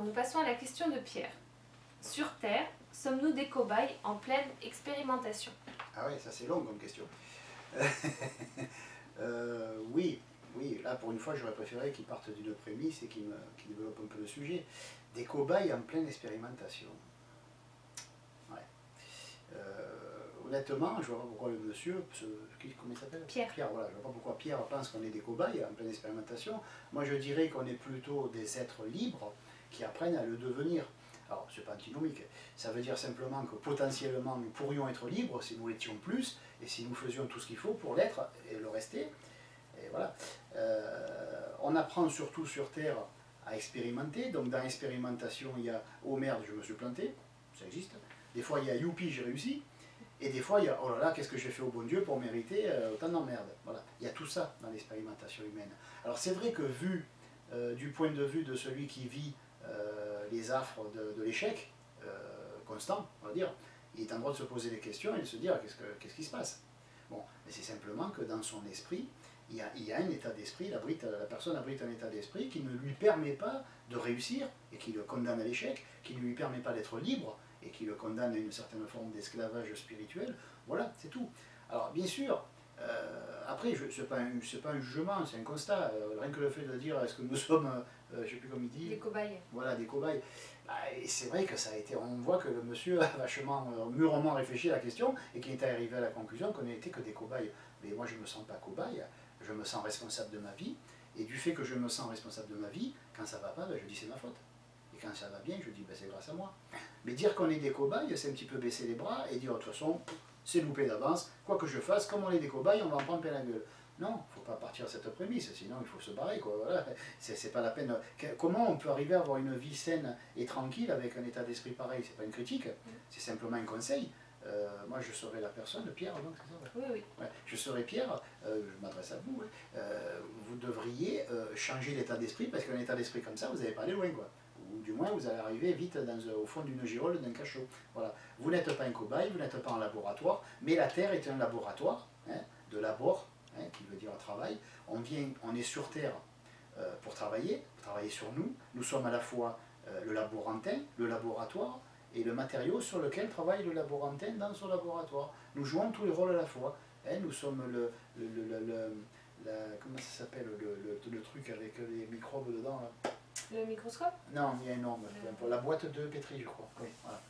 nous passons à la question de Pierre. Sur Terre, sommes-nous des cobayes en pleine expérimentation? Ah oui, ça c'est long comme question. Oui, oui, là pour une fois j'aurais préféré qu'ils partent d'une prémisse et qu'ils développent un peu le sujet. Des cobayes en pleine expérimentation. Ouais. Honnêtement, je ne vois pas pourquoi le monsieur, comment il s'appelle? Pierre. Pierre, voilà, je ne vois pas pourquoi Pierre pense qu'on est des cobayes en pleine expérimentation. Moi je dirais qu'on est plutôt des êtres libres qui apprennent à le devenir. Alors, ce n'est pas antinomique, ça veut dire simplement que potentiellement nous pourrions être libres si nous l'étions plus et si nous faisions tout ce qu'il faut pour l'être et le rester. Et voilà. On apprend surtout sur Terre à expérimenter. Donc dans l'expérimentation, il y a oh merde, je me suis planté, ça existe. Des fois, il y a youpi, j'ai réussi. Et des fois, il y a oh là là, qu'est-ce que j'ai fait au bon Dieu pour mériter autant d'emmerde. Voilà. Il y a tout ça dans l'expérimentation humaine. Alors c'est vrai que vu du point de vue de celui qui vit les affres de l'échec constant, on va dire, il est en droit de se poser des questions et de se dire qu'est-ce qui se passe. Bon, mais c'est simplement que dans son esprit, il y a un état d'esprit, la personne abrite un état d'esprit qui ne lui permet pas de réussir et qui le condamne à l'échec, qui ne lui permet pas d'être libre et qui le condamne à une certaine forme d'esclavage spirituel. Voilà, c'est tout. Alors, bien sûr, après, ce n'est pas un jugement, c'est un constat. Rien que le fait de dire est-ce que nous sommes, je ne sais plus comment il dit. Des cobayes. Voilà, des cobayes. Bah, et c'est vrai que ça a été. On voit que le monsieur a vachement, mûrement réfléchi à la question et qu'il est arrivé à la conclusion qu'on n'était que des cobayes. Mais moi, je ne me sens pas cobaye, je me sens responsable de ma vie. Et du fait que je me sens responsable de ma vie, quand ça ne va pas, ben, je dis c'est ma faute. Et quand ça va bien, je dis ben, c'est grâce à moi. Mais dire qu'on est des cobayes, c'est un petit peu baisser les bras et dire de toute façon, c'est loupé d'avance, quoi que je fasse, comme on est des cobayes, on va en prendre plein la gueule. Non, il ne faut pas partir de cette prémisse, sinon il faut se barrer, quoi. Voilà. C'est pas la peine. Comment on peut arriver à avoir une vie saine et tranquille avec un état d'esprit pareil? C'est pas une critique, c'est simplement un conseil. Moi je serais la personne, Pierre, donc c'est ça? Oui, oui. Ouais. Je serais Pierre, je m'adresse à vous, ouais. Vous devriez changer l'état d'esprit, parce qu'un état d'esprit comme ça, vous n'allez pas aller loin, quoi. Ou du moins, vous allez arriver vite au fond d'une girole, d'un cachot. Voilà. Vous n'êtes pas un cobaye, vous n'êtes pas un laboratoire, mais la Terre est un laboratoire, hein, de labor, hein, qui veut dire travail. On est sur Terre pour travailler sur nous. Nous sommes à la fois le laborantin, le laboratoire, et le matériau sur lequel travaille le laborantin dans son laboratoire. Nous jouons tous les rôles à la fois. Hein, nous sommes comment ça s'appelle, le truc avec les microbes dedans là. Le microscope? Non, il y a un nom, la boîte de pétri, je crois. Oui, voilà.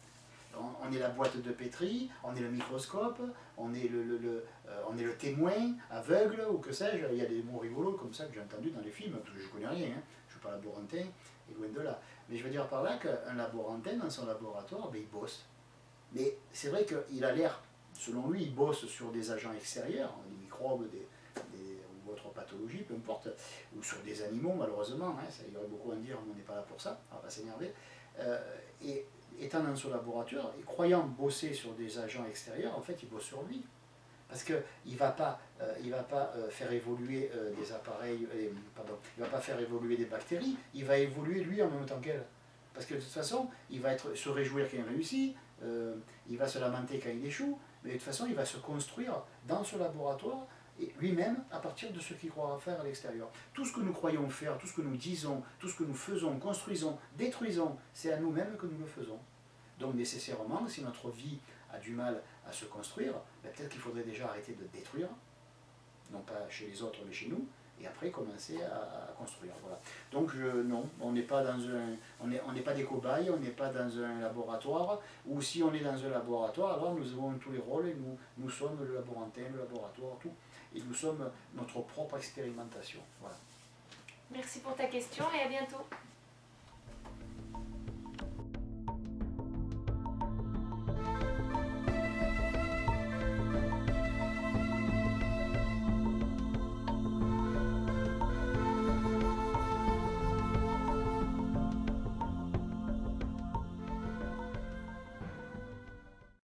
On est la boîte de pétri, on est le microscope, on est le témoin aveugle, ou que sais-je. Il y a des mots rigolos comme ça que j'ai entendus dans les films, parce que je ne connais rien, hein. Je ne suis pas laborantin, et loin de là. Mais je veux dire par là qu'un laborantin, dans son laboratoire, ben, il bosse. Mais c'est vrai qu'il a l'air, selon lui, il bosse sur des agents extérieurs, des microbes, ou autres pathologies, peu importe, ou sur des animaux, malheureusement, hein, ça, il y aurait beaucoup à en dire, mais on n'est pas là pour ça, on ne va pas s'énerver. Et étant dans son laboratoire, et croyant bosser sur des agents extérieurs, en fait, il bosse sur lui. Parce qu'il ne va pas faire évoluer des appareils, pardon, il ne va pas faire évoluer des bactéries, il va évoluer lui en même temps qu'elle. Parce que de toute façon, il va se réjouir quand il réussit, il va se lamenter quand il échoue, mais de toute façon, il va se construire dans ce laboratoire, et lui-même à partir de ce qu'il croira faire à l'extérieur. Tout ce que nous croyons faire, tout ce que nous disons, tout ce que nous faisons, construisons, détruisons, c'est à nous-mêmes que nous le faisons. Donc nécessairement, si notre vie a du mal à se construire, ben peut-être qu'il faudrait déjà arrêter de détruire, non pas chez les autres mais chez nous, et après commencer à construire. Voilà. Donc non, on n'est pas on n'est pas des cobayes, on n'est pas dans un laboratoire, ou si on est dans un laboratoire, alors nous avons tous les rôles, et nous sommes le laborantin, le laboratoire, tout, et nous sommes notre propre expérimentation. Voilà. Merci pour ta question et à bientôt.